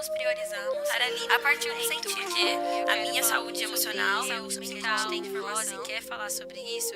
nos priorizamos para ali a partir do sentir, porque a minha saúde emocional, saúde mental, tem informação e quer falar sobre isso.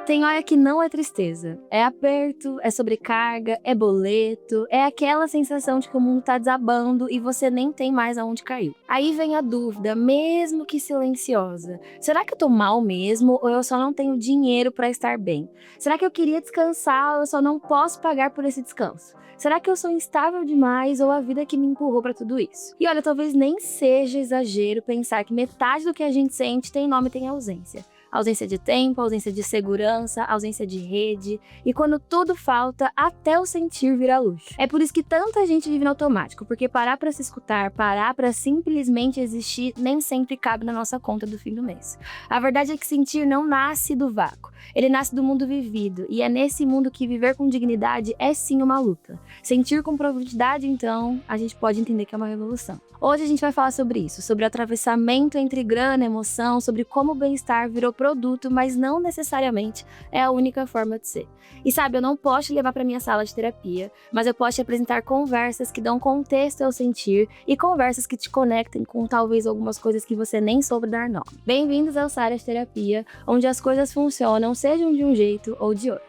Tem hora que não é tristeza, é aperto, é sobrecarga, é boleto, é aquela sensação de que o mundo tá desabando e você nem tem mais aonde cair. Aí vem a dúvida, mesmo que silenciosa. Será que eu tô mal mesmo ou eu só não tenho dinheiro pra estar bem? Será que eu queria descansar ou eu só não posso pagar por esse descanso? Será que eu sou instável demais ou a vida que me empurrou pra tudo isso? E olha, talvez nem seja exagero pensar que metade do que a gente sente tem nome e tem ausência. Ausência de tempo, ausência de segurança, ausência de rede. E quando tudo falta, até o sentir vira luxo. É por isso que tanta gente vive no automático, porque parar pra se escutar, parar pra simplesmente existir, nem sempre cabe na nossa conta do fim do mês. A verdade é que sentir não nasce do vácuo. Ele nasce do mundo vivido, e é nesse mundo que viver com dignidade é sim uma luta. Sentir com profundidade, então, a gente pode entender que é uma revolução. Hoje a gente vai falar sobre isso, sobre o atravessamento entre grana e emoção, sobre como o bem-estar virou produto, mas não necessariamente é a única forma de ser. E sabe, eu não posso te levar para minha sala de terapia, mas eu posso te apresentar conversas que dão contexto ao sentir e conversas que te conectem com talvez algumas coisas que você nem soube dar nome. Bem-vindos ao Sara de Terapia, onde as coisas funcionam, sejam de um jeito ou de outro.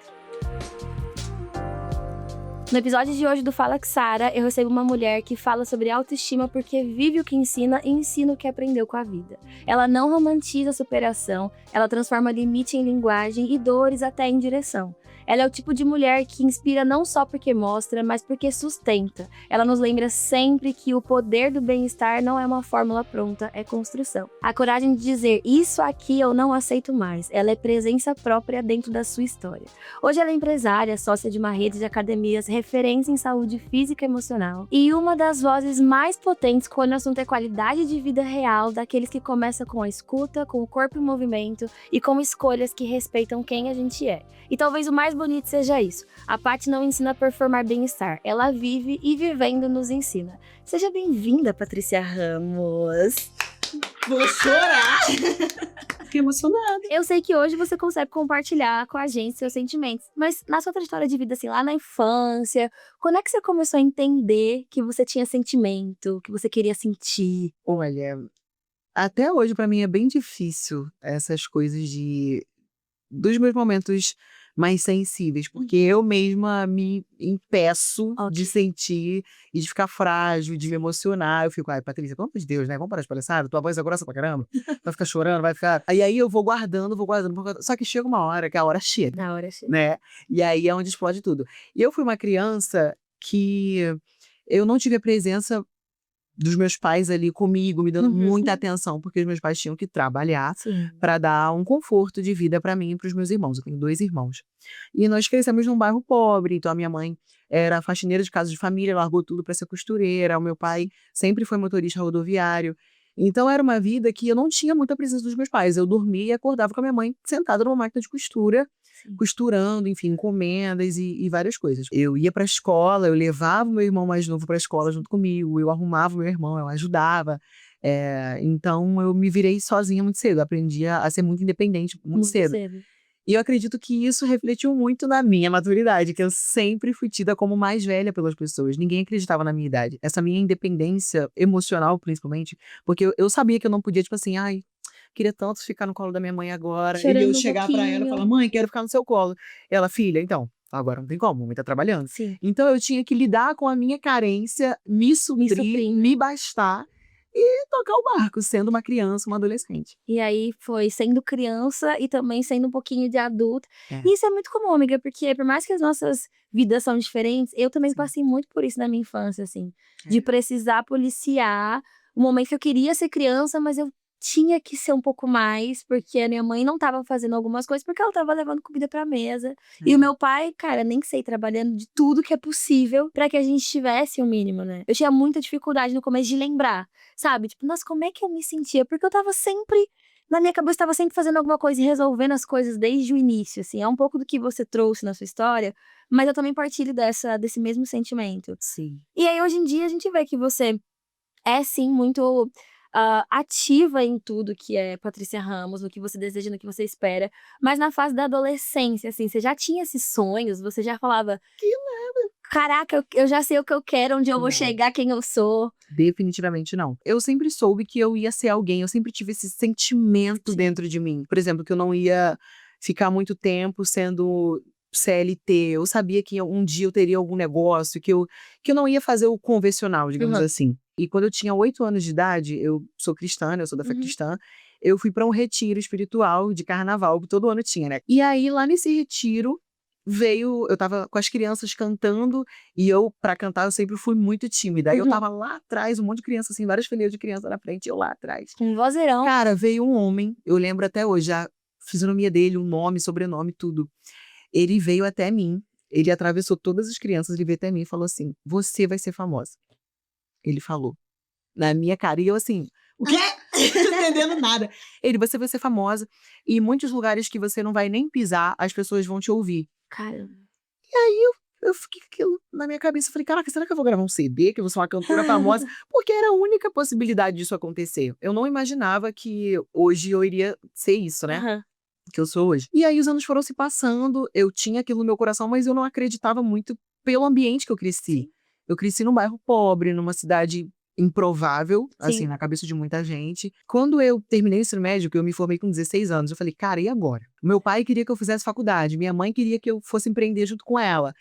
No episódio de hoje do Fala com Sara, eu recebo uma mulher que fala sobre autoestima porque vive o que ensina e ensina o que aprendeu com a vida. Ela não romantiza a superação, ela transforma limite em linguagem e dores até em direção. Ela é o tipo de mulher que inspira não só porque mostra, mas porque sustenta. Ela nos lembra sempre que o poder do bem-estar não é uma fórmula pronta, é construção. A coragem de dizer, isso aqui eu não aceito mais, ela é presença própria dentro da sua história. Hoje ela é empresária, sócia de uma rede de academias, referência em saúde física e emocional, e uma das vozes mais potentes quando o assunto é qualidade de vida real, daqueles que começam com a escuta, com o corpo em movimento e com escolhas que respeitam quem a gente é. E talvez o mais bonito seja isso. A Paty não ensina a performar bem-estar, ela vive e vivendo nos ensina. Seja bem-vinda, Patrícia Ramos. Vou chorar! Fiquei emocionada. Eu sei que hoje você consegue compartilhar com a gente seus sentimentos, mas na sua trajetória de vida, assim, lá na infância, quando é que você começou a entender que você tinha sentimento, que você queria sentir? Olha, até hoje pra mim é bem difícil essas coisas dos meus momentos mais sensíveis, porque eu mesma me impeço de sentir e de ficar frágil, de me emocionar. Eu fico, ai, Patrícia, pelo amor de Deus, né? Vamos parar de palhaçada? Tua voz é grossa pra caramba. Vai ficar chorando, vai ficar. Aí eu vou guardando. Só que chega uma hora que a hora chega, Na hora chega. né? E aí é onde explode tudo. E eu fui uma criança que eu não tive a presença dos meus pais ali comigo, me dando muita atenção, porque os meus pais tinham que trabalhar para dar um conforto de vida para mim e para os meus irmãos. Eu tenho 2 irmãos. E nós crescemos num bairro pobre, então a minha mãe era faxineira de casa de família, largou tudo para ser costureira. O meu pai sempre foi motorista rodoviário. Então era uma vida que eu não tinha muita presença dos meus pais. Eu dormia e acordava com a minha mãe sentada numa máquina de costura, costurando, enfim, encomendas e várias coisas. Eu ia pra escola, eu levava o meu irmão mais novo pra escola junto comigo, eu arrumava o meu irmão, eu ajudava. Então eu me virei sozinha muito cedo, aprendi a ser muito independente muito cedo. E eu acredito que isso refletiu muito na minha maturidade, que eu sempre fui tida como mais velha pelas pessoas. Ninguém acreditava na minha idade. Essa minha independência emocional, principalmente, porque eu sabia que eu não podia, tipo assim, ai, queria tanto ficar no colo da minha mãe agora. Chorando e eu um chegar pra ela e falar, mãe, quero ficar no seu colo. Ela, filha, então, agora não tem como, a mãe tá trabalhando. Sim. Então eu tinha que lidar com a minha carência, me suprir, me bastar e tocar o barco, sendo uma criança, uma adolescente. E aí foi sendo criança e também sendo um pouquinho de adulta. É. E isso é muito comum, amiga, porque por mais que as nossas vidas são diferentes, eu também passei muito por isso na minha infância, assim. De precisar policiar o momento que eu queria ser criança, mas eu tinha que ser um pouco mais, porque a minha mãe não estava fazendo algumas coisas, porque ela estava levando comida pra mesa. E o meu pai, cara, nem sei, trabalhando de tudo que é possível pra que a gente tivesse o mínimo, né? Eu tinha muita dificuldade no começo de lembrar, sabe? Tipo, nossa, como é que eu me sentia? Porque eu tava sempre, na minha cabeça, tava sempre fazendo alguma coisa e resolvendo as coisas desde o início, assim. É um pouco do que você trouxe na sua história, mas eu também partilho desse mesmo sentimento. Sim. E aí, hoje em dia, a gente vê que você é, sim, muito ativa em tudo que é Patrícia Ramos, no que você deseja, no que você espera. Mas na fase da adolescência, assim, você já tinha esses sonhos? Você já falava, caraca, eu já sei o que eu quero, onde eu vou Não. chegar, quem eu sou. Definitivamente não. Eu sempre soube que eu ia ser alguém, eu sempre tive esse sentimento dentro de mim. Por exemplo, que eu não ia ficar muito tempo sendo CLT. Eu sabia que um dia eu teria algum negócio, que eu não ia fazer o convencional, digamos assim. E quando eu tinha 8 anos de idade, eu sou cristã, né? Eu sou da fé cristã. Eu fui para um retiro espiritual de carnaval, que todo ano tinha, né? E aí, lá nesse retiro, eu tava com as crianças cantando, e eu, pra cantar, eu sempre fui muito tímida. Aí eu tava lá atrás, um monte de criança, assim, várias fileiras de criança na frente, e eu lá atrás. Com vozeirão. Cara, veio um homem, eu lembro até hoje, a fisionomia dele, o nome, sobrenome, tudo. Ele veio até mim, ele atravessou todas as crianças, ele veio até mim e falou assim: você vai ser famosa. Ele falou na minha cara, e eu assim, o quê? Não entendendo nada. Ele, você vai ser famosa, e em muitos lugares que você não vai nem pisar, as pessoas vão te ouvir. Caramba. Eu fiquei com aquilo na minha cabeça. Eu falei, caraca, será que eu vou gravar um CD? Que eu vou ser uma cantora famosa? Porque era a única possibilidade disso acontecer. Eu não imaginava que hoje eu iria ser isso, né? Que eu sou hoje. E aí os anos foram se passando, eu tinha aquilo no meu coração, mas eu não acreditava muito pelo ambiente que eu cresci. Eu cresci num bairro pobre, numa cidade improvável, assim, na cabeça de muita gente. Quando eu terminei o ensino médio, que eu me formei com 16 anos, eu falei, cara, e agora? Meu pai queria que eu fizesse faculdade, minha mãe queria que eu fosse empreender junto com ela.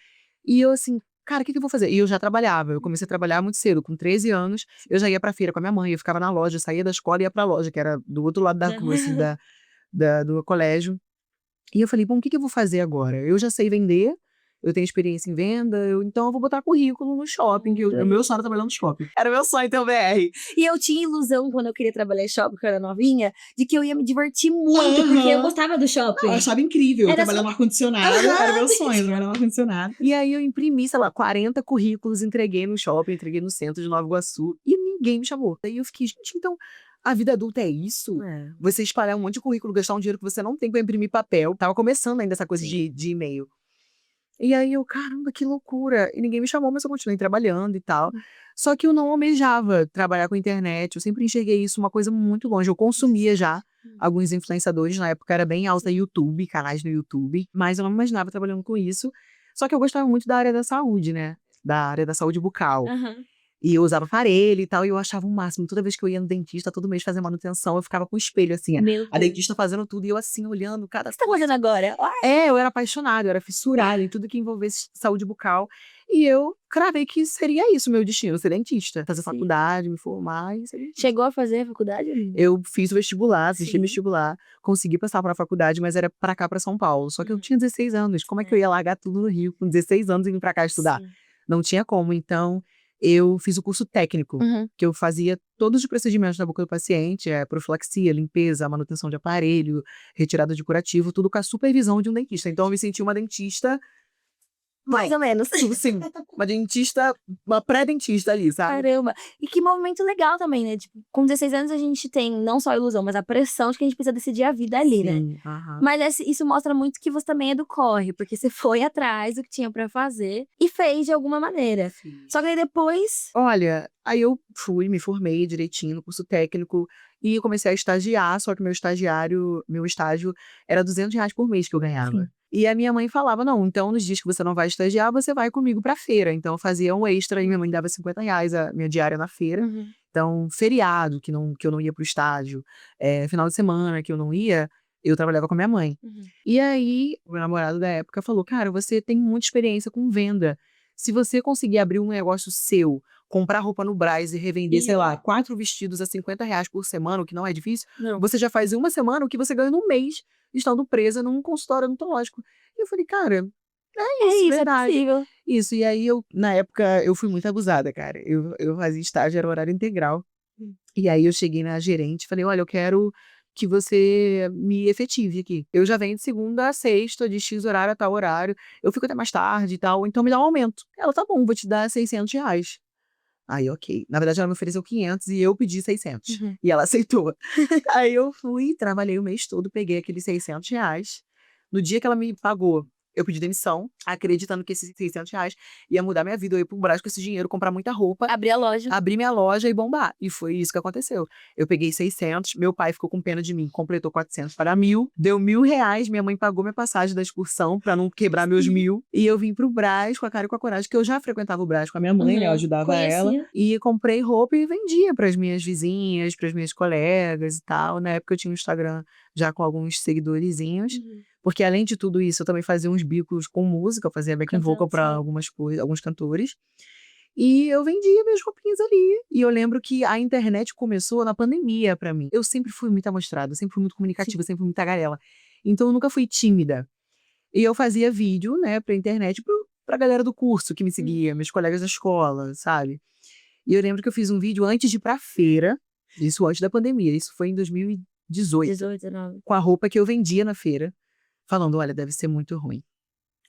E eu assim, cara, o que eu vou fazer? E eu já trabalhava, eu comecei a trabalhar muito cedo, com 13 anos, eu já ia pra feira com a minha mãe, eu ficava na loja, eu saía da escola e ia pra loja, que era do outro lado da rua, assim, do colégio. E eu falei, bom, o que eu vou fazer agora? Eu já sei vender, eu tenho experiência em venda, então eu vou botar currículo no shopping, que o meu sonho era trabalhar no shopping. Era meu sonho ter um BR. E eu tinha ilusão, quando eu queria trabalhar em shopping, porque eu era novinha, de que eu ia me divertir muito, porque eu gostava do shopping. Eu achava incrível, Era trabalhar no ar-condicionado, era meu sonho, trabalhar no ar-condicionado. E aí eu imprimi, sei lá, 40 currículos, entreguei no shopping, entreguei no centro de Nova Iguaçu, e ninguém me chamou. Daí eu fiquei, gente, então a vida adulta é isso? Você espalhar um monte de currículo, gastar um dinheiro que você não tem pra imprimir papel. Tava começando ainda essa coisa de e-mail. E aí eu, caramba, que loucura. E ninguém me chamou, mas eu continuei trabalhando e tal. Só que eu não almejava trabalhar com internet. Eu sempre enxerguei isso uma coisa muito longe. Eu consumia já alguns influenciadores. Na época era bem alta YouTube, canais no YouTube. Mas eu não me imaginava trabalhando com isso. Só que eu gostava muito da área da saúde, né? Da área da saúde bucal. E eu usava aparelho e tal, e eu achava o máximo. Toda vez que eu ia no dentista, todo mês fazer manutenção, eu ficava com o espelho, assim, a dentista fazendo tudo, e eu assim, olhando cada... O que você tá fazendo agora? Eu era apaixonada, eu era fissurada em tudo que envolvesse saúde bucal. E eu cravei que seria isso o meu destino, ser dentista. Fazer faculdade, me formar e ser dentista. Chegou a fazer a faculdade? Eu fiz o vestibular, assisti vestibular, consegui passar para a faculdade, mas era pra cá, pra São Paulo. Só que eu tinha 16 anos. Como é que eu ia largar tudo no Rio com 16 anos e vir pra cá estudar? Não tinha como, então... Eu fiz o curso técnico, que eu fazia todos os procedimentos da boca do paciente, profilaxia, limpeza, manutenção de aparelho, retirada de curativo, tudo com a supervisão de um dentista. Então eu me senti uma dentista... Mais ou menos. Sim, uma dentista, uma pré-dentista ali, sabe? Caramba. E que movimento legal também, né? Tipo, com 16 anos a gente tem não só a ilusão, mas a pressão de que a gente precisa decidir a vida ali, né? Mas isso mostra muito que você também é do corre, porque você foi atrás do que tinha pra fazer e fez de alguma maneira. Só que aí depois... Olha, aí eu fui, me formei direitinho no curso técnico e comecei a estagiar, só que meu estágio era R$200 por mês que eu ganhava. E a minha mãe falava, não, então nos dias que você não vai estagiar, você vai comigo pra feira. Então eu fazia um extra e minha mãe dava R$50 a minha diária na feira. Então, feriado, que eu não ia pro estágio, final de semana que eu não ia, eu trabalhava com a minha mãe. E aí, o meu namorado da época falou, cara, você tem muita experiência com venda. Se você conseguir abrir um negócio seu, comprar roupa no Brás e revender, sei lá, 4 vestidos a R$50 por semana, o que não é difícil, você já faz em uma semana o que você ganha num mês, estando presa num consultório odontológico. E eu falei, cara, é isso, verdade. É possível. Isso, e aí na época, eu fui muito abusada, cara. Eu fazia estágio, era horário integral. E aí eu cheguei na gerente e falei, olha, eu quero que você me efetive aqui. Eu já venho de segunda a sexta, de X horário a tal horário, eu fico até mais tarde e tal, então me dá um aumento. Ela, tá bom, vou te dar R$600. Aí, ok. Na verdade, ela me ofereceu 500 e eu pedi 600. E ela aceitou. Aí eu fui, trabalhei o mês todo, peguei aqueles R$600. No dia que ela me pagou, Eu pedi demissão, acreditando que esses R$ 600 ia mudar minha vida. Eu ia pro Brás com esse dinheiro, comprar muita roupa, Abrir a loja. abrir minha loja e bombar. E foi isso que aconteceu. Eu peguei 600, meu pai ficou com pena de mim, completou 400 para 1.000, deu R$ 1.000, minha mãe pagou minha passagem da excursão pra não quebrar meus 1.000. E eu vim pro Brás com a cara e com a coragem, que eu já frequentava o Brás com a minha mãe, né? Eu ajudava ela. E comprei roupa e vendia pras minhas vizinhas, pras minhas colegas e tal. Na época eu tinha um Instagram já com alguns seguidorzinhos. Porque além de tudo isso, eu também fazia uns bicos com música, eu fazia backing vocal pra algumas coisas, alguns cantores. E eu vendia minhas roupinhas ali. E eu lembro que a internet começou na pandemia pra mim. Eu sempre fui muito amostrada, sempre fui muito comunicativa, sempre fui muito tagarela. Então eu nunca fui tímida. E eu fazia vídeo, né, pra internet, pra galera do curso que me seguia, meus colegas da escola, sabe? E eu lembro que eu fiz um vídeo antes de ir pra feira, isso antes da pandemia, isso foi em 2018, 19. com a roupa que eu vendia na feira, falando, olha, deve ser muito ruim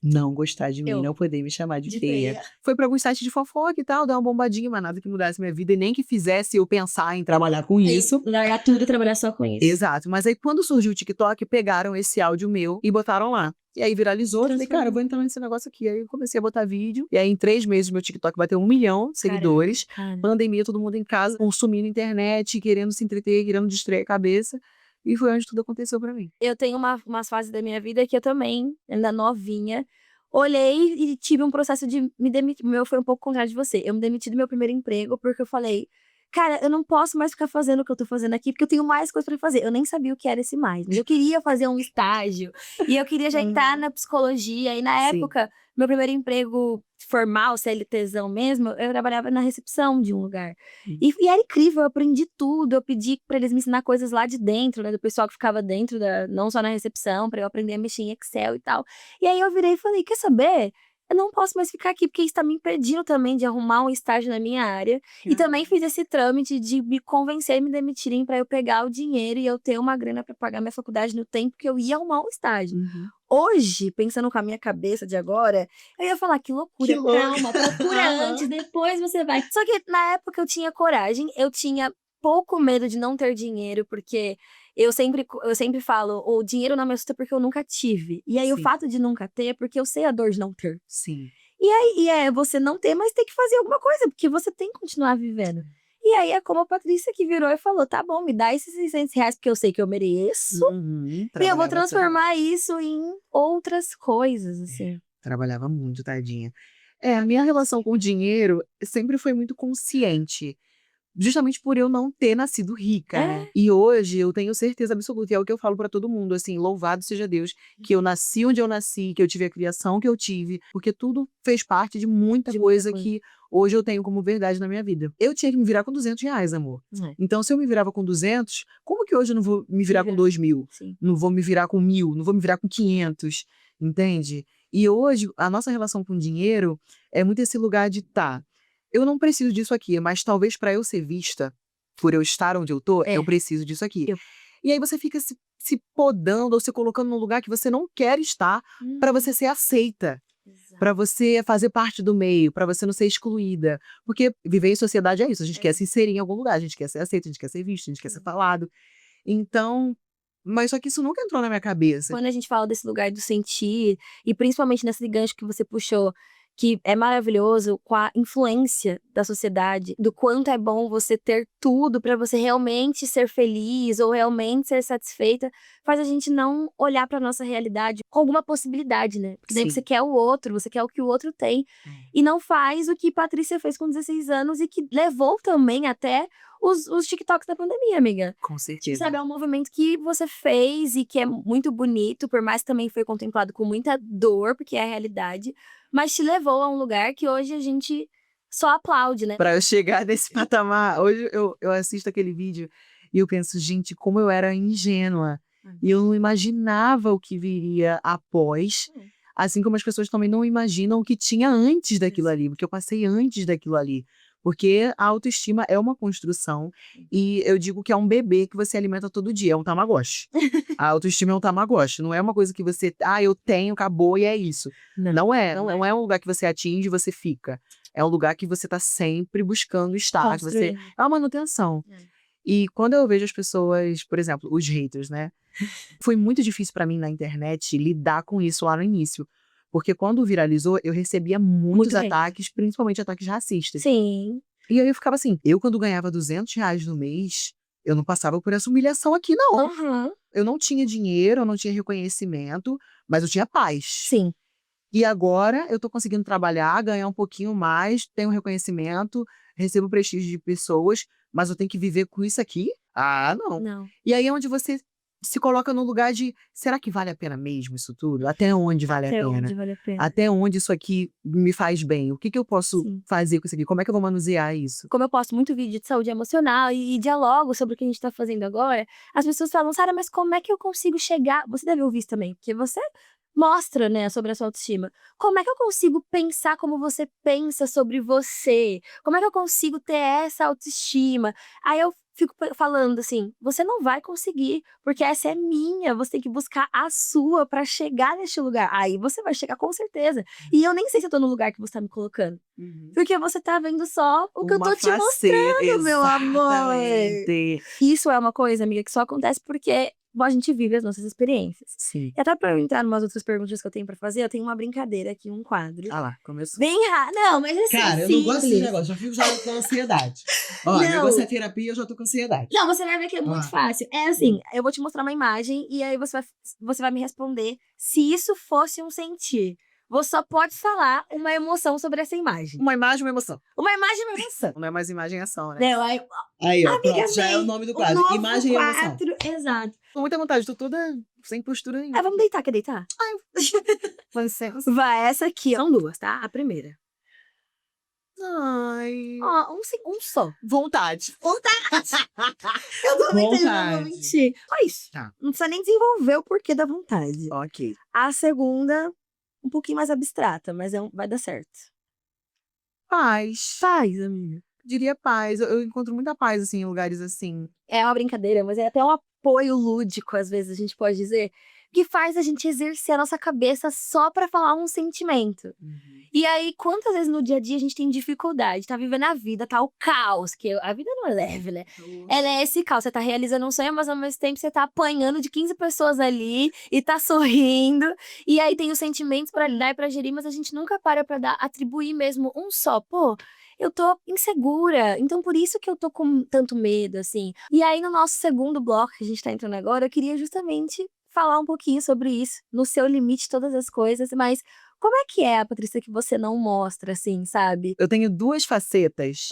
não gostar de mim, não poder me chamar de feia. Foi pra alguns sites de fofoca e tal, dar uma bombadinha, mas nada que mudasse minha vida e nem que fizesse eu pensar em trabalhar com isso. Largar tudo e trabalhar só com isso. Exato, mas aí quando surgiu o TikTok, pegaram esse áudio meu e botaram lá. E aí viralizou, eu falei, cara, eu vou entrar nesse negócio aqui. Aí eu comecei a botar vídeo, e aí em 3 meses meu TikTok bateu 1 milhão de seguidores. Caramba. Pandemia, todo mundo em casa, consumindo internet, querendo se entreter, querendo distrair a cabeça. E foi onde tudo aconteceu pra mim. Eu tenho umas fases da minha vida que eu também, ainda novinha, olhei e tive um processo de me demitir. O meu foi um pouco contrário de você. Eu me demiti do meu primeiro emprego porque eu falei, cara, eu não posso mais ficar fazendo o que eu tô fazendo aqui, porque eu tenho mais coisa pra fazer. Eu nem sabia o que era esse mais, mas eu queria fazer um estágio. E eu queria já entrar na psicologia. E na época, meu primeiro emprego formal, CLTzão mesmo, eu trabalhava na recepção de um lugar. E era incrível, eu aprendi tudo. Eu pedi pra eles me ensinar coisas lá de dentro, né, do pessoal que ficava dentro, não só na recepção, pra eu aprender a mexer em Excel e tal. E aí eu virei e falei, quer saber? Eu não posso mais ficar aqui, porque isso tá me impedindo também de arrumar um estágio na minha área. E também fiz esse trâmite de me convencer e me demitirem pra eu pegar o dinheiro e eu ter uma grana pra pagar minha faculdade no tempo que eu ia arrumar um estágio. Hoje, pensando com a minha cabeça de agora, eu ia falar, que loucura, calma, procura antes, depois você vai. Só que na época eu tinha coragem, eu tinha pouco medo de não ter dinheiro, porque eu sempre falo, o dinheiro não me assusta porque eu nunca tive. E aí o fato de nunca ter é porque eu sei a dor de não ter. Sim. E aí é você não ter, mas ter que fazer alguma coisa, porque você tem que continuar vivendo. E aí é como a Patrícia que virou e falou, tá bom, me dá esses R$ 600 porque eu sei que eu mereço. E eu vou transformar isso em outras coisas, assim. Trabalhava muito, tadinha. A minha relação com o dinheiro sempre foi muito consciente. Justamente por eu não ter nascido rica, né? E hoje eu tenho certeza absoluta, e é o que eu falo pra todo mundo, assim, louvado seja Deus, que eu nasci onde eu nasci, que eu tive a criação que eu tive, porque tudo fez parte de muita coisa que hoje eu tenho como verdade na minha vida. Eu tinha que me virar com R$ 200, amor. Então, se eu me virava com 200, como que hoje eu não vou me virar com 2.000? Não vou me virar com 1.000, não vou me virar com 500, entende? E hoje, a nossa relação com o dinheiro é muito esse lugar de eu não preciso disso aqui, mas talvez pra eu ser vista, por eu estar onde eu tô, eu preciso disso aqui. E aí você fica se podando ou se colocando num lugar que você não quer estar pra você ser aceita. Pra você fazer parte do meio, pra você não ser excluída. Porque viver em sociedade é isso, a gente quer se inserir em algum lugar, a gente quer ser aceita, a gente quer ser visto, a gente quer ser falado. Então, mas só que isso nunca entrou na minha cabeça. Quando a gente fala desse lugar do sentir, e principalmente nesse gancho que você puxou, que é maravilhoso, com a influência da sociedade, do quanto é bom você ter tudo pra você realmente ser feliz ou realmente ser satisfeita, faz a gente não olhar pra nossa realidade com alguma possibilidade, né? Porque daí você quer o outro, você quer o que o outro tem. E não faz o que Patrícia fez com 16 anos e que levou também até os TikToks da pandemia, amiga. Com certeza. Sabe, é um movimento que você fez e que é muito bonito, por mais que também foi contemplado com muita dor, porque é a realidade, mas te levou a um lugar que hoje a gente só aplaude, né? Pra eu chegar nesse patamar, hoje eu assisto aquele vídeo e eu penso, gente, como eu era ingênua. E eu não imaginava o que viria após, assim como as pessoas também não imaginam o que tinha antes daquilo ali, porque eu passei antes daquilo ali. Porque a autoestima é uma construção e eu digo que é um bebê que você alimenta todo dia, é um tamagotchi. A autoestima é um tamagotchi, não é uma coisa que você, eu tenho, acabou e é isso. Não é um lugar que você atinge e você fica. É um lugar que você tá sempre buscando estar, que você é uma manutenção. E quando eu vejo as pessoas, por exemplo, os haters, né? Foi muito difícil pra mim na internet lidar com isso lá no início. Porque quando viralizou, eu recebia muitos Muito hate. ataques, principalmente ataques racistas. Sim. E aí eu ficava assim, eu quando ganhava R$ 200 no mês, eu não passava por essa humilhação aqui, não. Aham. Eu não tinha dinheiro, eu não tinha reconhecimento, mas eu tinha paz. Sim. E agora eu tô conseguindo trabalhar, ganhar um pouquinho mais, tenho reconhecimento, recebo prestígio de pessoas, mas eu tenho que viver com isso aqui? Ah, não. Não. E aí é onde você se coloca no lugar de, será que vale a pena mesmo isso tudo? Até onde vale a Até pena? onde vale a pena. Até onde isso aqui me faz bem? O que que eu posso Sim. fazer com isso aqui? Como é que eu vou manusear isso? Como eu posto muito vídeo de saúde emocional e dialogo sobre o que a gente tá fazendo agora, as pessoas falam, Sara, mas como é que eu consigo chegar? Você deve ouvir isso também, porque você mostra, né, sobre a sua autoestima. Como é que eu consigo pensar como você pensa sobre você? Como é que eu consigo ter essa autoestima? Aí eu fico falando assim, você não vai conseguir, porque essa é minha, você tem que buscar a sua pra chegar neste lugar. Aí você vai chegar com certeza. E eu nem sei se eu tô no lugar que você tá me colocando. Porque você tá vendo só o que eu tô te mostrando, meu amor. Exatamente. Isso é uma coisa, amiga, que só acontece porque a gente vive as nossas experiências. Sim. E até pra eu entrar em umas outras perguntas que eu tenho pra fazer, eu tenho uma brincadeira aqui, um quadro. Ah lá, começou. Bem rápido. Não, mas assim, Cara, eu não gosto desse simples. negócio, já fico já com ansiedade. Ó, Não. negócio é terapia, eu já tô com ansiedade. Não, você vai ver que é muito Ah. fácil. É assim, eu vou te mostrar uma imagem e aí você vai me responder se isso fosse um sentir. Você só pode falar uma emoção sobre essa imagem. Uma imagem, uma emoção. Uma imagem e uma emoção. Não é mais imagem e ação, né? Não, aí, Aí, ó, amiga, pronto, já é o vem, nome do o quadro. novo Imagem e emoção. quadro, exato. Com muita vontade, tô toda sem postura nenhuma. Ah, vamos deitar, quer deitar? Com licença. Vai, essa aqui, ó. São duas, tá? A primeira. Ai. Ó, um só. Vontade. Eu tô mentindo, não vou Vontade. mentir. Olha isso. Tá. Não precisa nem desenvolver o porquê da vontade. Ok. A segunda, um pouquinho mais abstrata, mas vai dar certo. Paz. Faz, amiga. Diria paz. Eu encontro muita paz, assim, em lugares assim. É uma brincadeira, mas é até um apoio lúdico, às vezes, a gente pode dizer, que faz a gente exercer a nossa cabeça só pra falar um sentimento. E aí, quantas vezes no dia a dia a gente tem dificuldade, tá vivendo a vida, tá o caos, que a vida não é leve, né? Ela é esse caos, você tá realizando um sonho, mas ao mesmo tempo você tá apanhando de 15 pessoas ali e tá sorrindo. E aí tem os sentimentos pra lidar e pra gerir, mas a gente nunca para pra atribuir mesmo um só. Pô, eu tô insegura, então por isso que eu tô com tanto medo, assim. E aí no nosso segundo bloco que a gente tá entrando agora, eu queria justamente falar um pouquinho sobre isso, no seu limite todas as coisas, mas como é que é, Patrícia, que você não mostra, assim, sabe? Eu tenho duas facetas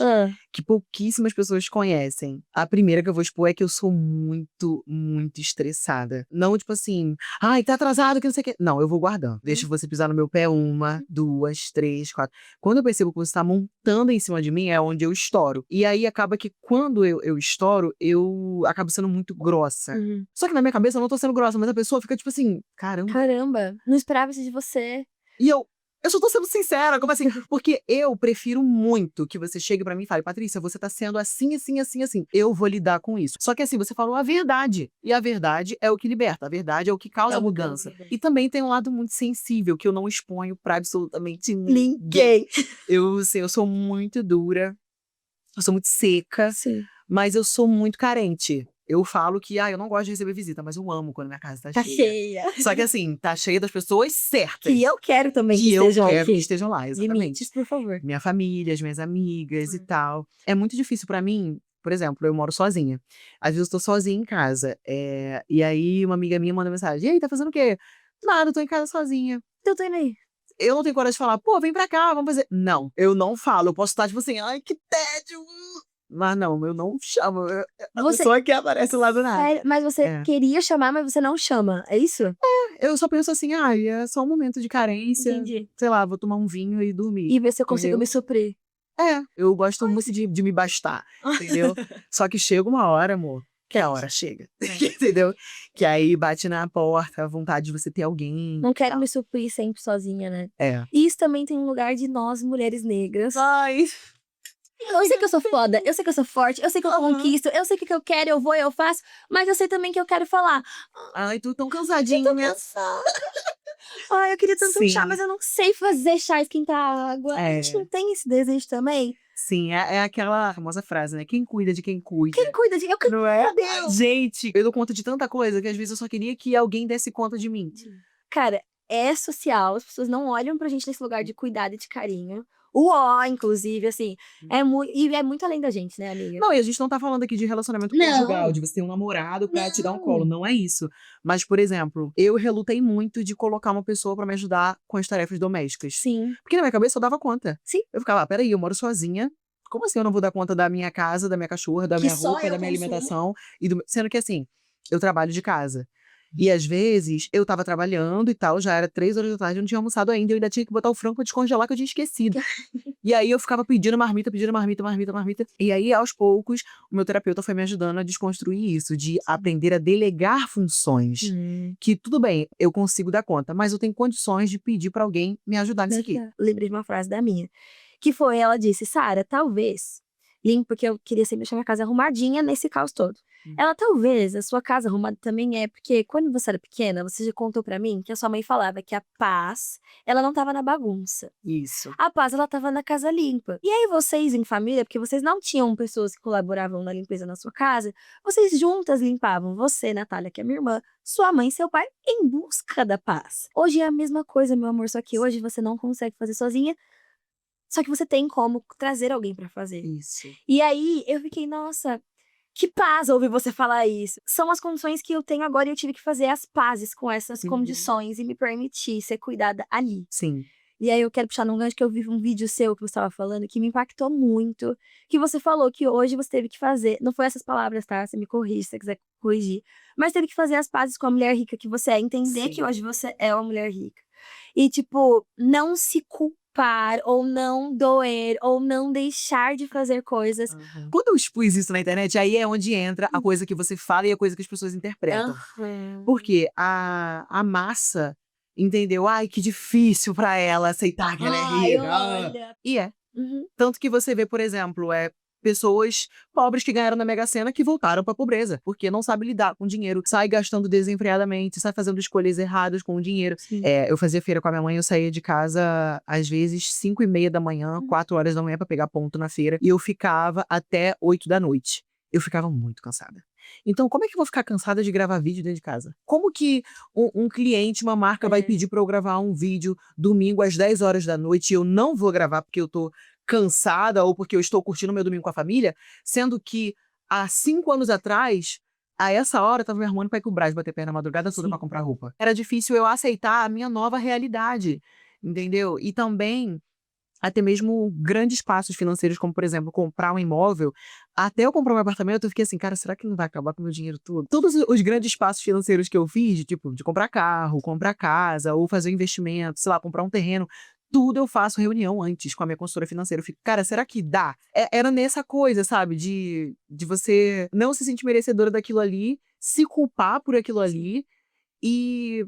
que pouquíssimas pessoas conhecem. A primeira que eu vou expor é que eu sou muito, muito estressada. Não, tipo assim, ai, tá atrasado, que não sei o quê. Não, eu vou guardando. Deixo você pisar no meu pé 1, 2, 3, 4. Quando eu percebo que você tá montando em cima de mim, é onde eu estouro. E aí acaba que quando eu estouro, eu acabo sendo muito grossa. Só que na minha cabeça eu não tô sendo grossa, mas a pessoa fica tipo assim, caramba. Caramba, não esperava isso de você. E eu só tô sendo sincera, como assim? Porque eu prefiro muito que você chegue pra mim e fale, Patrícia, você tá sendo assim, assim, assim, assim. Eu vou lidar com isso. Só que assim, você falou a verdade. E a verdade é o que liberta. A verdade é o que causa mudança. E também tem um lado muito sensível, que eu não exponho pra absolutamente ninguém. Eu sou muito dura. Eu sou muito seca. Sim. Mas eu sou muito carente. Eu falo que, eu não gosto de receber visita, mas eu amo quando minha casa tá Tá cheia. cheia. Só que assim, tá cheia das pessoas certas. Que eu quero também que eu estejam quero aqui. que estejam lá, exatamente. Limites, por favor. Minha família, as minhas amigas e tal. É muito difícil pra mim, por exemplo, eu moro sozinha. Às vezes eu tô sozinha em casa. E aí uma amiga minha manda mensagem, e aí, tá fazendo o quê? Nada, eu tô em casa sozinha. Então eu tô indo aí. Eu não tenho coragem de falar, pô, vem pra cá, vamos fazer. Não, eu não falo. Eu posso estar tipo assim, ai, que tédio. Mas não, eu não chamo. A pessoa que aparece lá do nada. Sério? Mas você queria chamar, mas você não chama, é isso? Eu só penso assim, é só um momento de carência. Entendi. Sei lá, vou tomar um vinho e dormir. E ver se eu consigo entendeu? me suprir. Eu gosto muito de me bastar, entendeu? Só que chega uma hora, amor, que a hora chega, entendeu? Que aí bate na porta a vontade de você ter alguém. Não quero me suprir sempre sozinha, né? É. E isso também tem um lugar de nós, mulheres negras. Ai, Eu sei que eu sou foda, eu sei que eu sou forte, eu sei que eu conquisto, eu sei o que eu quero, eu vou, eu faço, mas eu sei também que eu quero falar. ai, tu tão cansadinha. Eu tô cansada. Ai, eu queria tanto um chá, Sim. mas eu não sei fazer chá, esquentar água. A gente não tem esse desejo também? Sim, é aquela famosa frase, né? Quem cuida de quem cuida. Quem cuida de... Eu que... Não é? Meu Deus! Gente, eu dou conta de tanta coisa que às vezes eu só queria que alguém desse conta de mim. Cara, é social, as pessoas não olham pra gente nesse lugar de cuidado e de carinho. O ó, inclusive, assim, e é muito além da gente, né, amiga? Não, e a gente não tá falando aqui de relacionamento Não. conjugal, de você ter um namorado pra te dar um colo, Não. não é isso. Mas, por exemplo, eu relutei muito de colocar uma pessoa pra me ajudar com as tarefas domésticas. Sim. Porque na minha cabeça eu dava conta. Sim. Eu ficava, peraí, eu moro sozinha. Como assim eu não vou dar conta da minha casa, da minha cachorra, da Que minha só roupa, eu da minha consumo. alimentação? Sendo que assim, eu trabalho de casa. E às vezes eu tava trabalhando e tal, já era 3 horas da tarde, eu não tinha almoçado ainda, eu ainda tinha que botar o frango pra descongelar que eu tinha esquecido. E aí eu ficava pedindo marmita, marmita. E aí, aos poucos, o meu terapeuta foi me ajudando a desconstruir isso, de aprender a delegar funções. Que tudo bem, eu consigo dar conta, mas eu tenho condições de pedir pra alguém me ajudar nisso aqui. Lembrei de uma frase da minha. Que foi, ela disse, Sara, talvez, porque eu queria sempre deixar minha casa arrumadinha nesse caos todo. Ela, talvez, a sua casa arrumada também é porque quando você era pequena, você já contou pra mim que a sua mãe falava que a paz, ela não tava na bagunça. Isso. A paz, ela tava na casa limpa. E aí vocês em família, porque vocês não tinham pessoas que colaboravam na limpeza na sua casa, vocês juntas limpavam, você, Natália, que é minha irmã, sua mãe e seu pai, em busca da paz. Hoje é a mesma coisa, meu amor, só que hoje você não consegue fazer sozinha, só que você tem como trazer alguém pra fazer. Isso. E aí eu fiquei, nossa, que paz ouvir você falar isso. São as condições que eu tenho agora e eu tive que fazer as pazes com essas condições e me permitir ser cuidada ali. Sim. E aí eu quero puxar num gancho que eu vi um vídeo seu que você estava falando que me impactou muito, que você falou que hoje você teve que fazer, não foi essas palavras, tá? Você me corrige se você quiser corrigir, mas teve que fazer as pazes com a mulher rica que você é, entender Sim. que hoje você é uma mulher rica. E tipo, não se culpar, ou não doer, ou não deixar de fazer coisas. Quando eu expus isso na internet, aí é onde entra a coisa que você fala e a coisa que as pessoas interpretam. Porque a massa entendeu, ai, que difícil pra ela aceitar que ela é rica. Olha. E é. Tanto que você vê, por exemplo, pessoas pobres que ganharam na Mega Sena que voltaram pra pobreza, porque não sabe lidar com dinheiro, sai gastando desenfreadamente, sai fazendo escolhas erradas com o dinheiro. Eu fazia feira com a minha mãe, eu saía de casa, às vezes, 5h30 da manhã, 4 horas da manhã pra pegar ponto na feira, e eu ficava até 8 da noite. Eu ficava muito cansada. Então, como é que eu vou ficar cansada de gravar vídeo dentro de casa? Como que um cliente, uma marca, vai pedir pra eu gravar um vídeo domingo às 10 horas da noite e eu não vou gravar porque eu tô cansada ou porque eu estou curtindo meu domingo com a família, sendo que há 5 anos atrás, a essa hora, eu tava me arrumando pra ir pro Brás bater pé na madrugada toda pra comprar roupa. Era difícil eu aceitar a minha nova realidade, entendeu? E também até mesmo grandes passos financeiros, como, por exemplo, comprar um imóvel. Até eu comprar um apartamento, eu fiquei assim, cara, será que não vai acabar com o meu dinheiro todo? Todos os grandes passos financeiros que eu fiz, de comprar carro, comprar casa, ou fazer um investimento, sei lá, comprar um terreno, tudo eu faço reunião antes com a minha consultora financeira. Eu fico, cara, será que dá? Era nessa coisa, sabe, de você não se sentir merecedora daquilo ali, se culpar por aquilo ali e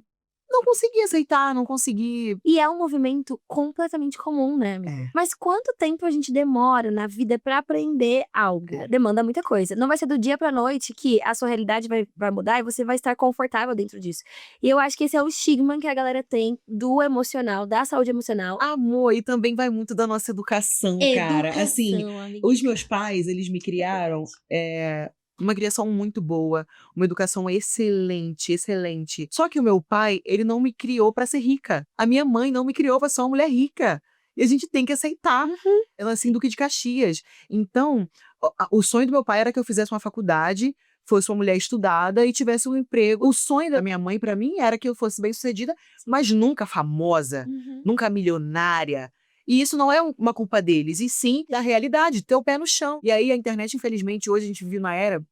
não consegui aceitar, não consegui. E é um movimento completamente comum, né, amiga? Mas quanto tempo a gente demora na vida pra aprender algo? Demanda muita coisa. Não vai ser do dia pra noite que a sua realidade vai mudar e você vai estar confortável dentro disso. E eu acho que esse é o estigma que a galera tem do emocional, da saúde emocional. Amor, e também vai muito da nossa educação, cara. Assim, amiga. os meus pais, eles me criaram uma criação muito boa, uma educação excelente, excelente. Só que o meu pai, ele não me criou pra ser rica. A minha mãe não me criou pra ser uma mulher rica. E a gente tem que aceitar. Ela é assim, Duque de Caxias. Então, o sonho do meu pai era que eu fizesse uma faculdade, fosse uma mulher estudada e tivesse um emprego. O sonho da minha mãe, pra mim, era que eu fosse bem-sucedida, mas nunca famosa, nunca milionária. E isso não é uma culpa deles, e sim da realidade, ter o pé no chão. E aí a internet, infelizmente, hoje a gente vive numa era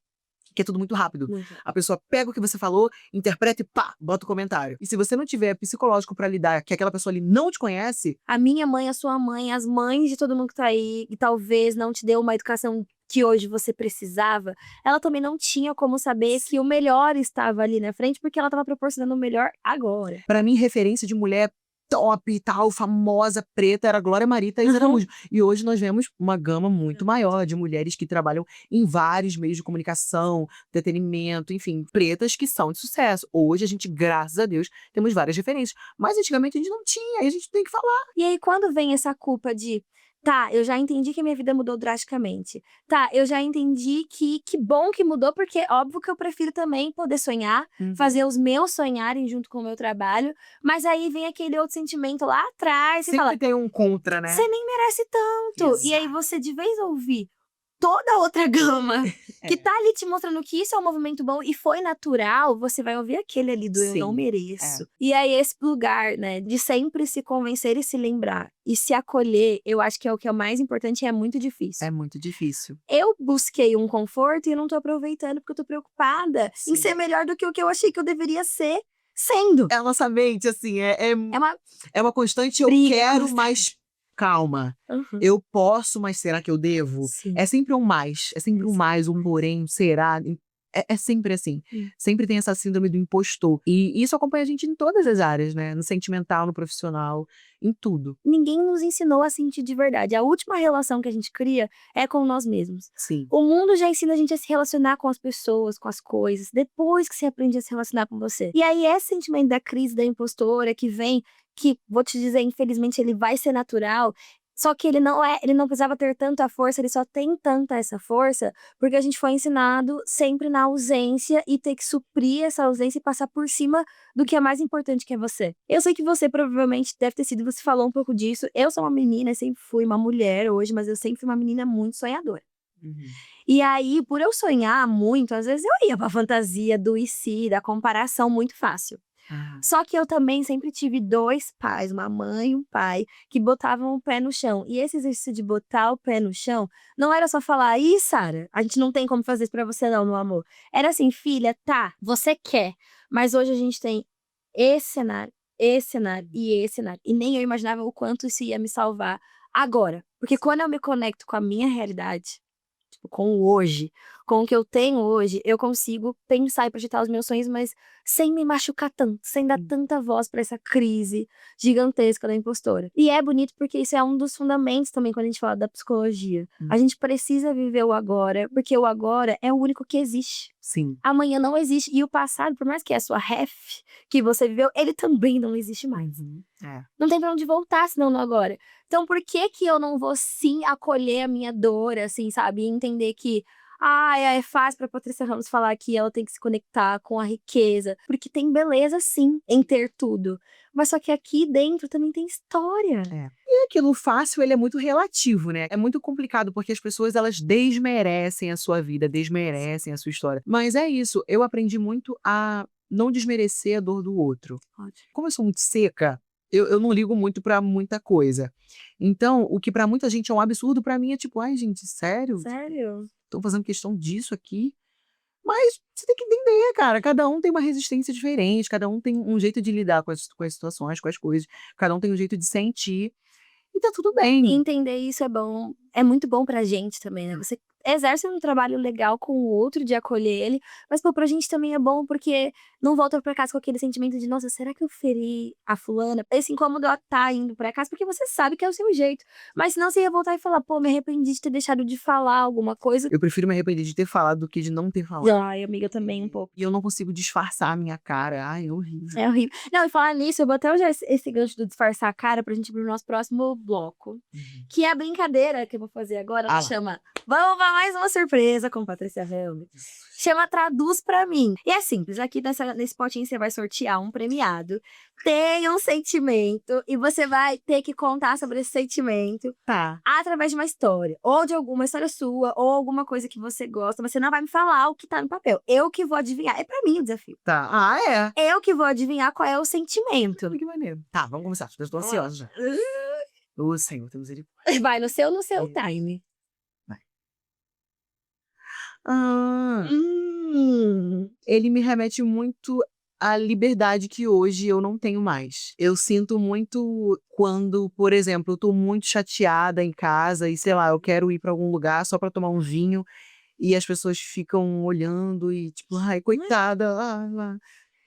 que é tudo muito rápido. A pessoa pega o que você falou, interpreta e pá, bota o comentário. E se você não tiver psicológico pra lidar, que aquela pessoa ali não te conhece... A minha mãe, a sua mãe, as mães de todo mundo que tá aí, e talvez não te deu uma educação que hoje você precisava, ela também não tinha como saber que o melhor estava ali na frente, porque ela tava proporcionando o melhor agora. Pra mim, referência de mulher top e tal, famosa, preta, era Glória Maria e Thaís Araújo. E hoje nós vemos uma gama muito maior de mulheres que trabalham em vários meios de comunicação, entretenimento, enfim, pretas que são de sucesso. Hoje a gente, graças a Deus, temos várias referências. Mas antigamente a gente não tinha, e a gente tem que falar. E aí quando vem essa culpa de Tá, eu já entendi que a minha vida mudou drasticamente. Tá, eu já entendi que bom que mudou, porque óbvio que eu prefiro também poder sonhar, fazer os meus sonharem junto com o meu trabalho, mas aí vem aquele outro sentimento lá atrás, você Sempre fala, tem um contra, né? você nem merece tanto. E aí você, de vez ouvir toda a outra gama que tá ali te mostrando que isso é um movimento bom e foi natural, você vai ouvir aquele ali do eu não Sim, mereço. E aí esse lugar, né, de sempre se convencer e se lembrar e se acolher, eu acho que é o que é o mais importante e é muito difícil. É muito difícil. Eu busquei um conforto e não tô aproveitando porque eu tô preocupada em Sim. ser melhor do que o que eu achei que eu deveria ser sendo. É a nossa mente, assim, É uma é uma constante, eu briga quero, constante. mas calma. Uhum. Eu posso, mas será que eu devo? Sim. É sempre um mais, é sempre um mais, um porém, um será. É sempre assim. Sempre tem essa síndrome do impostor. E isso acompanha a gente em todas as áreas, né? No sentimental, no profissional, em tudo. Ninguém nos ensinou a sentir de verdade. A última relação que a gente cria é com nós mesmos. Sim. O mundo já ensina a gente a se relacionar com as pessoas, com as coisas, depois que você aprende a se relacionar com você. E aí, esse sentimento da crise da impostora que vem, que, vou te dizer, infelizmente, ele vai ser natural. Só que ele não precisava ter tanta força, ele só tem tanta essa força, porque a gente foi ensinado sempre na ausência e ter que suprir essa ausência e passar por cima do que é mais importante, que é você. Eu sei que você provavelmente deve ter sido, você falou um pouco disso. Eu sou uma menina, eu sempre fui uma mulher hoje, mas eu sempre fui uma menina muito sonhadora. E aí, por eu sonhar muito, às vezes eu ia pra fantasia do e se, da comparação muito fácil. Só que eu também sempre tive 2 pais, uma mãe e um pai, que botavam o pé no chão. E esse exercício de botar o pé no chão, não era só falar, ih, Sara, a gente não tem como fazer isso pra você não, meu amor. Era assim, filha, tá, você quer, mas hoje a gente tem esse cenário e esse cenário. E nem eu imaginava o quanto isso ia me salvar agora. Porque quando eu me conecto com a minha realidade, tipo, com o hoje, com o que eu tenho hoje, eu consigo pensar e projetar os meus sonhos, mas sem me machucar tanto, sem dar tanta voz pra essa crise gigantesca da impostora. E é bonito porque isso é um dos fundamentos também quando a gente fala da psicologia. A gente precisa viver o agora, porque o agora é o único que existe. Sim. Amanhã não existe. E o passado, por mais que é a sua ref que você viveu, ele também não existe mais. Não tem pra onde voltar senão no agora. Então por que que eu não vou sim acolher a minha dor, assim, sabe? E entender que é fácil pra Patrícia Ramos falar que ela tem que se conectar com a riqueza. Porque tem beleza sim em ter tudo. Mas só que aqui dentro também tem história. E aquilo fácil, ele é muito relativo, né? É muito complicado, porque as pessoas, elas desmerecem a sua vida, desmerecem a sua história. Mas é isso, eu aprendi muito a não desmerecer a dor do outro. Como eu sou muito seca, eu não ligo muito pra muita coisa. Então, o que pra muita gente é um absurdo, pra mim é tipo, ai gente, sério? Sério? Estão fazendo questão disso aqui? Mas você tem que entender, cara, cada um tem uma resistência diferente, cada um tem um jeito de lidar com as situações, com as coisas, cada um tem um jeito de sentir, e tá tudo E bem. entender isso é bom, é muito bom pra gente também, né? Você exerce um trabalho legal com o outro de acolher ele, mas pô, pra gente também é bom porque não volta pra casa com aquele sentimento de, nossa, será que eu feri a fulana? Esse incômodo tá indo pra casa porque você sabe que é o seu jeito. Mas senão você ia voltar e falar, pô, me arrependi de ter deixado de falar alguma coisa. Eu prefiro me arrepender de ter falado do que de não ter falado. Ai, amiga, também um pouco. E eu não consigo disfarçar a minha cara. Ai, é horrível. É horrível. Não, e falar nisso, eu vou até usar esse gancho do disfarçar a cara pra gente ir pro nosso próximo bloco. Que é a brincadeira que eu vou fazer agora, ela chama Vamos pra mais uma surpresa com Patrícia Helm. Chama Traduz Pra Mim. E é simples, aqui nesse potinho você vai sortear um premiado. Tem um sentimento e você vai ter que contar sobre esse sentimento através de uma história. Ou de alguma história sua, ou alguma coisa que você gosta. Você não vai me falar o que tá no papel. Eu que vou adivinhar. É pra mim o desafio. Tá. Ah, é? Eu que vou adivinhar qual é o sentimento. Que maneiro. Tá, vamos começar. Eu tô ansiosa já. Ô, Senhor, temos ele. Vai no seu time. Ele me remete muito à liberdade que hoje eu não tenho mais. Eu sinto muito quando, por exemplo, eu tô muito chateada em casa e, sei lá, eu quero ir pra algum lugar só pra tomar um vinho e as pessoas ficam olhando e tipo, ai, coitada,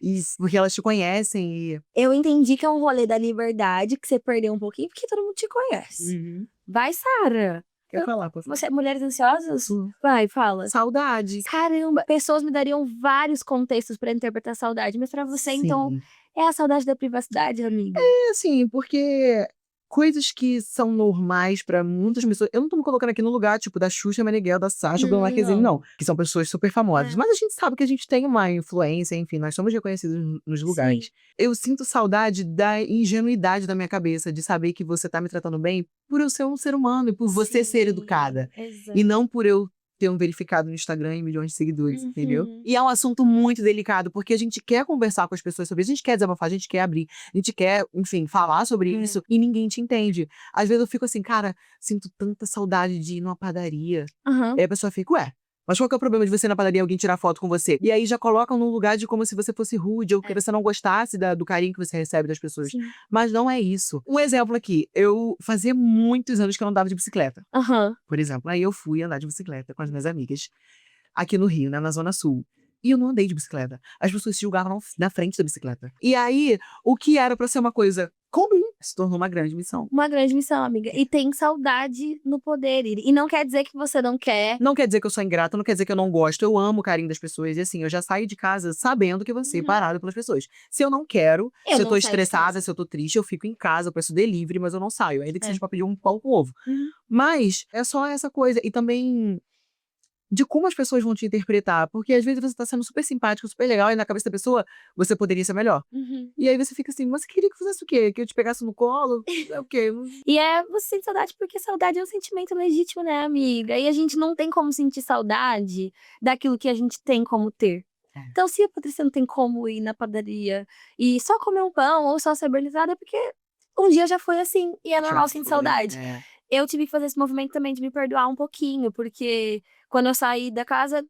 e porque elas te conhecem e... Eu entendi que é um rolê da liberdade, que você perdeu um pouquinho, porque todo mundo te conhece. Vai, Sara. Quer falar, por favor? Você, mulheres ansiosas? Vai, fala. Saudade. Caramba, pessoas me dariam vários contextos pra interpretar saudade, mas pra você, então, é a saudade da privacidade, amiga? É assim, porque coisas que são normais pra muitas pessoas. Eu não tô me colocando aqui no lugar, tipo, da Xuxa Meneghel, da Sasha, do Marquezine, não. Que são pessoas super famosas. Mas a gente sabe que a gente tem uma influência, enfim, nós somos reconhecidos nos lugares. Sim. Eu sinto saudade da ingenuidade da minha cabeça, de saber que você tá me tratando bem por eu ser um ser humano e por você ser educada. Exato. E não por eu ter um verificado no Instagram e milhões de seguidores, entendeu? Uhum. E é um assunto muito delicado, porque a gente quer conversar com as pessoas sobre isso, a gente quer desabafar, a gente quer abrir, a gente quer, enfim, falar sobre isso, e ninguém te entende. Às vezes eu fico assim, cara, sinto tanta saudade de ir numa padaria. Aham. Aí a pessoa fica, ué, mas qual que é o problema de você ir na padaria e alguém tirar foto com você? E aí já colocam num lugar de como se você fosse rude, ou que você não gostasse do carinho que você recebe das pessoas. Sim. Mas não é isso. Um exemplo aqui, eu fazia muitos anos que eu não andava de bicicleta, Aham. por exemplo. Aí eu fui andar de bicicleta com as minhas amigas, aqui no Rio, né, na Zona Sul. E eu não andei de bicicleta. As pessoas se julgavam na frente da bicicleta. E aí, o que era pra ser uma coisa comum, se tornou uma grande missão. Uma grande missão, amiga. E tem saudade no poder. E não quer dizer que você não quer. Não quer dizer que eu sou ingrata, não quer dizer que eu não gosto. Eu amo o carinho das pessoas. E assim, eu já saio de casa sabendo que eu vou ser parada pelas pessoas. Se eu não quero, Eu se eu não tô saio de estressada, casa. se eu tô triste, eu fico em casa, eu peço delivery, mas eu não saio. Ainda que É. seja pra pedir um pão com ovo. Mas é só essa coisa. E também de como as pessoas vão te interpretar. Porque às vezes você tá sendo super simpático, super legal, e na cabeça da pessoa, você poderia ser melhor. E aí você fica assim, mas você queria que eu fizesse o quê? Que eu te pegasse no colo? É o quê? E você sente saudade porque saudade é um sentimento legítimo, né, amiga? E a gente não tem como sentir saudade daquilo que a gente tem como ter. É. Então, se a Patrícia não tem como ir na padaria e só comer um pão ou só ser bernizada, é porque um dia já foi assim e é normal sentir saudade. É. Eu tive que fazer esse movimento também de me perdoar um pouquinho, porque quando eu saí da casa,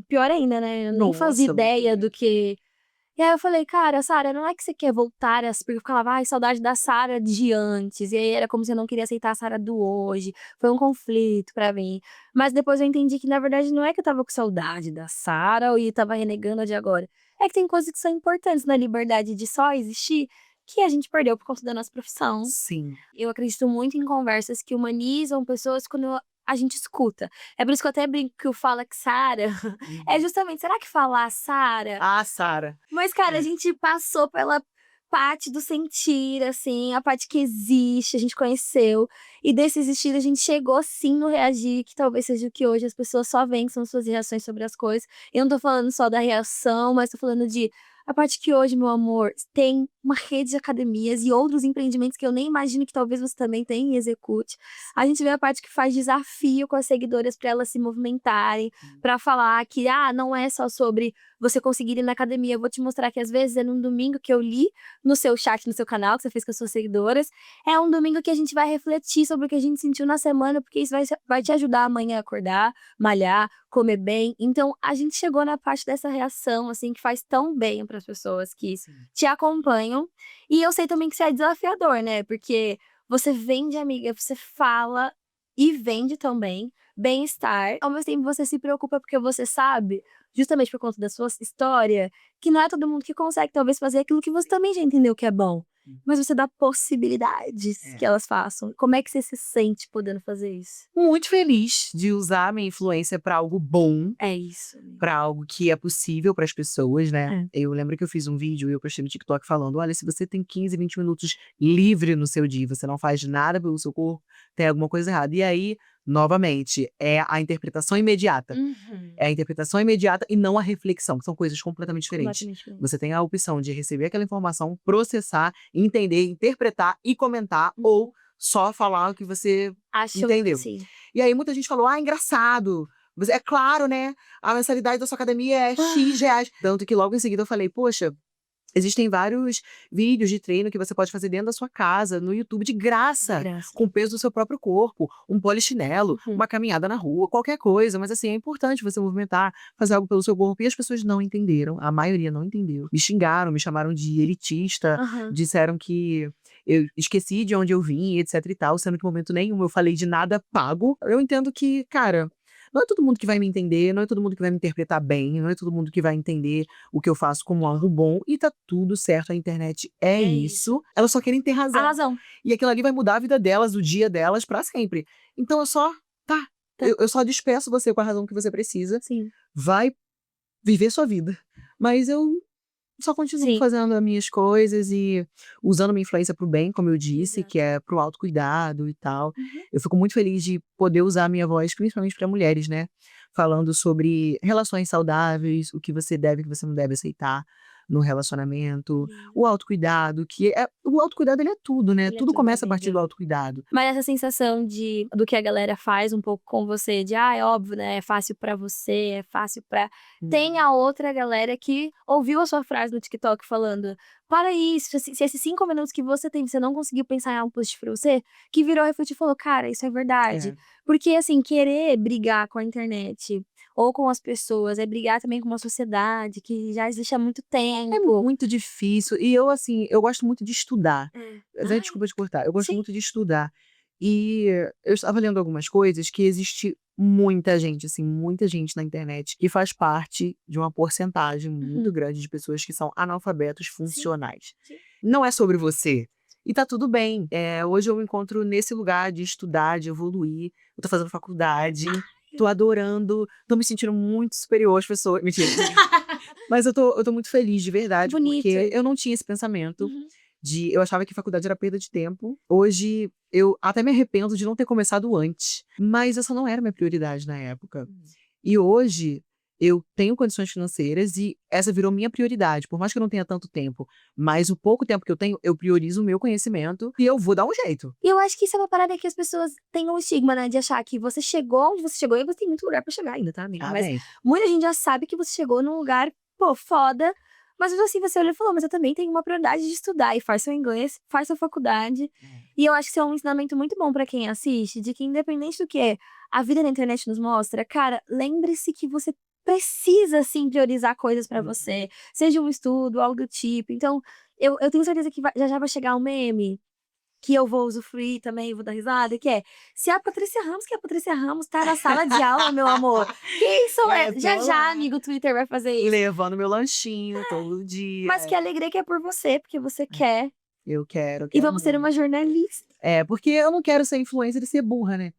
pior ainda, né? Eu nem fazia Nossa, ideia do que. E aí eu falei, cara, Sara, não é que você quer voltar a. Porque eu falava, ai, saudade da Sara de antes. E aí era como se eu não queria aceitar a Sara do hoje. Foi um conflito pra mim. Mas depois eu entendi que, na verdade, não é que eu tava com saudade da Sara e tava renegando a de agora. É que tem coisas que são importantes na liberdade de só existir que a gente perdeu por conta da nossa profissão. sim. Eu acredito muito em conversas que humanizam pessoas quando a gente escuta. É por isso que eu até brinco que o Fala que Sara é justamente, será que falar Sara? Ah, Sara. Mas, cara, a gente passou pela parte do sentir, assim, a parte que existe, a gente conheceu. E desse existir, a gente chegou sim no reagir, que talvez seja o que hoje as pessoas só veem, que são suas reações sobre as coisas. Eu não tô falando só da reação, mas tô falando de a parte que hoje, meu amor, tem uma rede de academias e outros empreendimentos que eu nem imagino que talvez você também tenha e execute. A gente vê a parte que faz desafio com as seguidoras para elas se movimentarem, para falar que, não é só sobre você conseguir ir na academia. Eu vou te mostrar que às vezes é num domingo que eu li no seu chat, no seu canal, que você fez com as suas seguidoras. É um domingo que a gente vai refletir sobre o que a gente sentiu na semana, porque isso vai te ajudar amanhã a acordar, malhar, comer bem. Então, a gente chegou na parte dessa reação, assim, que faz tão bem para as pessoas que te acompanham. E eu sei também que isso é desafiador, né? Porque você vende, amiga, você fala e vende também bem-estar. Ao mesmo tempo, você se preocupa porque você sabe, justamente por conta da sua história, que não é todo mundo que consegue, talvez, fazer aquilo que você também já entendeu que é bom. Mas você dá possibilidades que elas façam. Como é que você se sente podendo fazer isso? Muito feliz de usar a minha influência pra algo bom, É isso, amiga. pra algo que é possível pras pessoas, né? Eu lembro que eu fiz um vídeo e eu postei no TikTok falando, olha, se você tem 15, 20 minutos livre no seu dia, você não faz nada pelo seu corpo, tem alguma coisa errada. E aí, novamente, é a interpretação imediata. É a interpretação imediata e não a reflexão, que são coisas completamente diferentes. Completamente diferente. Você tem a opção de receber aquela informação, processar, entender, interpretar e comentar, ou só falar o que você entendeu. Sim. E aí muita gente falou, engraçado. É claro, né? A mensalidade da sua academia é X reais. Tanto que logo em seguida eu falei, poxa, existem vários vídeos de treino que você pode fazer dentro da sua casa, no YouTube, de graça. Com o peso do seu próprio corpo, um polichinelo, uma caminhada na rua, qualquer coisa. Mas assim, é importante você movimentar, fazer algo pelo seu corpo. E as pessoas não entenderam, a maioria não entendeu. Me xingaram, me chamaram de elitista, disseram que eu esqueci de onde eu vim, etc e tal, sendo que em momento nenhum eu falei de nada pago. Eu entendo que, cara, não é todo mundo que vai me entender, não é todo mundo que vai me interpretar bem, não é todo mundo que vai entender o que eu faço como algo bom, e tá tudo certo, a internet é isso. Elas só querem ter razão. A razão. E aquilo ali vai mudar a vida delas, o dia delas, pra sempre. Então eu só, eu só despeço você com a razão que você precisa. Sim. Vai viver sua vida. Mas eu só continuo Sim. fazendo as minhas coisas e usando minha influência pro bem, como eu disse, que é pro autocuidado e tal. Eu fico muito feliz de poder usar a minha voz, principalmente para mulheres, né? Falando sobre relações saudáveis, o que você deve e o que você não deve aceitar no relacionamento, o autocuidado, o autocuidado ele é tudo, né? Ele é Tudo tudo, começa a partir amiga. do autocuidado. Mas essa sensação do que a galera faz um pouco com você, de é óbvio, né? É fácil pra você, é fácil pra. Tem a outra galera que ouviu a sua frase no TikTok falando: para isso, se esses 5 minutos que você tem, você não conseguiu pensar em algo positivo pra você, que virou, refletiu e falou: cara, isso é verdade. É. Porque, assim, querer brigar com a internet ou com as pessoas é brigar também com uma sociedade que já existe há muito É tempo. muito difícil. E eu, assim, eu gosto muito de estudar. Ai, Desculpa te cortar. Eu gosto sim. muito de estudar. E eu estava lendo algumas coisas que existe muita gente, assim, muita gente na internet que faz parte de uma porcentagem muito grande de pessoas que são analfabetos funcionais. Sim. Não é sobre você. E tá tudo bem. Hoje eu me encontro nesse lugar de estudar, de evoluir. Eu tô fazendo faculdade, tô adorando, tô me sentindo muito superior às pessoas. Mentira. Mas eu tô muito feliz, de verdade, Bonito. porque eu não tinha esse pensamento eu achava que faculdade era perda de tempo. Hoje, eu até me arrependo de não ter começado antes. Mas essa não era minha prioridade na época. E hoje, eu tenho condições financeiras e essa virou minha prioridade. Por mais que eu não tenha tanto tempo, mas o pouco tempo que eu tenho, eu priorizo o meu conhecimento e eu vou dar um jeito. E eu acho que isso é uma parada que as pessoas têm um estigma, né? De achar que você chegou onde você chegou e você tem muito lugar pra chegar ainda, tá, amiga? Mas Bem. muita gente já sabe que você chegou num lugar, pô, foda. Mas mesmo assim, você olhou e falou, mas eu também tenho uma prioridade de estudar e faz seu inglês, faz sua faculdade. E eu acho que isso é um ensinamento muito bom pra quem assiste, de que independente do que a vida na internet nos mostra, cara, lembre-se que você precisa, sim, priorizar coisas pra você. Seja um estudo, algo do tipo. Então, eu tenho certeza que já vai chegar um meme que eu vou usufruir também, vou dar risada, que é, se a Patrícia Ramos, que a Patrícia Ramos tá na sala de aula, meu amor, quem sou eu? Já tô já, lá. amigo, o Twitter vai fazer isso. Levando meu lanchinho todo dia. Mas que alegria que é por você, porque você quer. Eu quero. E vamos ser uma jornalista. Porque eu não quero ser influencer e ser burra, né?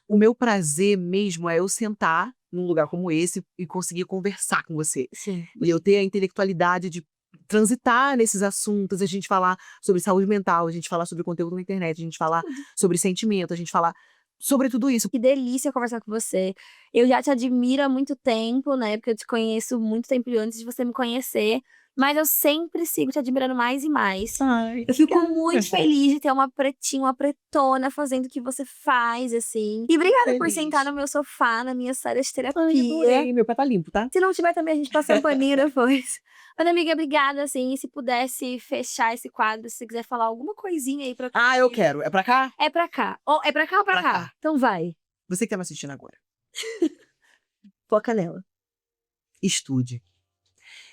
O meu prazer mesmo é eu sentar num lugar como esse e conseguir conversar com você. Sim. E eu ter a intelectualidade de transitar nesses assuntos, a gente falar sobre saúde mental, a gente falar sobre conteúdo na internet, a gente falar sobre sentimento, a gente falar sobre tudo isso. Que delícia conversar com você. Eu já te admiro há muito tempo, né? Porque eu te conheço muito tempo antes de você me conhecer. Mas eu sempre sigo te admirando mais e mais. Ai, Eu fico muito feliz de ter uma pretinha, uma pretona fazendo o que você faz, assim. E obrigada por Feliz. sentar no meu sofá, na minha sala de terapia. Adorei. Meu pé tá limpo, tá? Se não tiver também, a gente passa um paninho depois. Mas, amiga, obrigada, assim. E se pudesse fechar esse quadro, se você quiser falar alguma coisinha aí pra... Eu quero. É pra cá? É pra cá. É pra cá ou pra Pra cá? cá. Então vai. Você que tá me assistindo agora. Foca nela. Estude.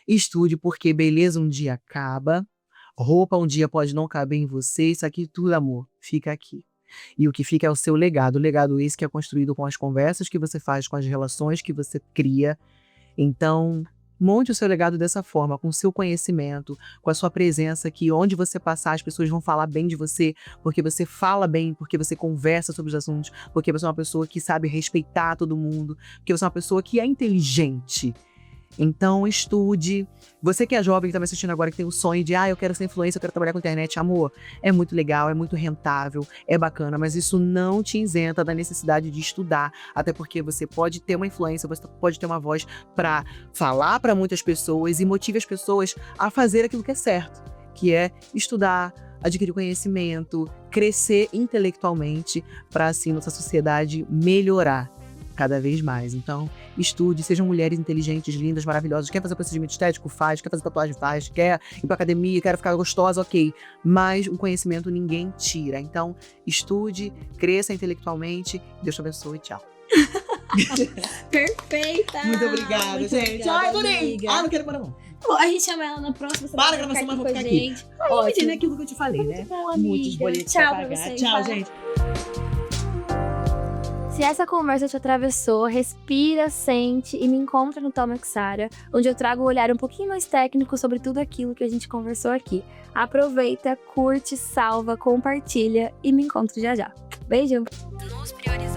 Estude, porque beleza um dia acaba, roupa um dia pode não caber em você, isso aqui tudo, amor, fica aqui. E o que fica é o seu legado. O legado esse que é construído com as conversas que você faz, com as relações que você cria. Então, monte o seu legado dessa forma, com o seu conhecimento, com a sua presença, que onde você passar as pessoas vão falar bem de você, porque você fala bem, porque você conversa sobre os assuntos, porque você é uma pessoa que sabe respeitar todo mundo, porque você é uma pessoa que é inteligente. Então, estude. Você que é jovem, que tá me assistindo agora, que tem o sonho de eu quero ser influencer, eu quero trabalhar com internet. Amor, é muito legal, é muito rentável, é bacana, mas isso não te isenta da necessidade de estudar. Até porque você pode ter uma influência, você pode ter uma voz para falar para muitas pessoas e motive as pessoas a fazer aquilo que é certo, que é estudar, adquirir conhecimento, crescer intelectualmente, para assim nossa sociedade melhorar cada vez mais. Então, estude, sejam mulheres inteligentes, lindas, maravilhosas. Quer fazer procedimento estético? Faz. Quer fazer tatuagem? Faz. Quer ir pra academia? Quer ficar gostosa? Ok. Mas o conhecimento ninguém tira. Então, estude, cresça intelectualmente. Deus te abençoe. Tchau. Perfeita! Muito obrigada, Muito gente. obrigada, Adorei. amiga. não quero parar, não. Bom, a gente chama ela na próxima semana. Para a gravação, mas vou ficar com a aqui. gente. Ótimo. Ótimo. Aquilo que eu te falei, né? Muito bom, Muitos amiga. boletos Tchau pra pra pagar. vocês. Tchau, Vai. gente. Se essa conversa te atravessou, respira, sente e me encontra no Toma Xara, onde eu trago um olhar um pouquinho mais técnico sobre tudo aquilo que a gente conversou aqui. Aproveita, curte, salva, compartilha e me encontro já já. Beijo! Nos priorizar.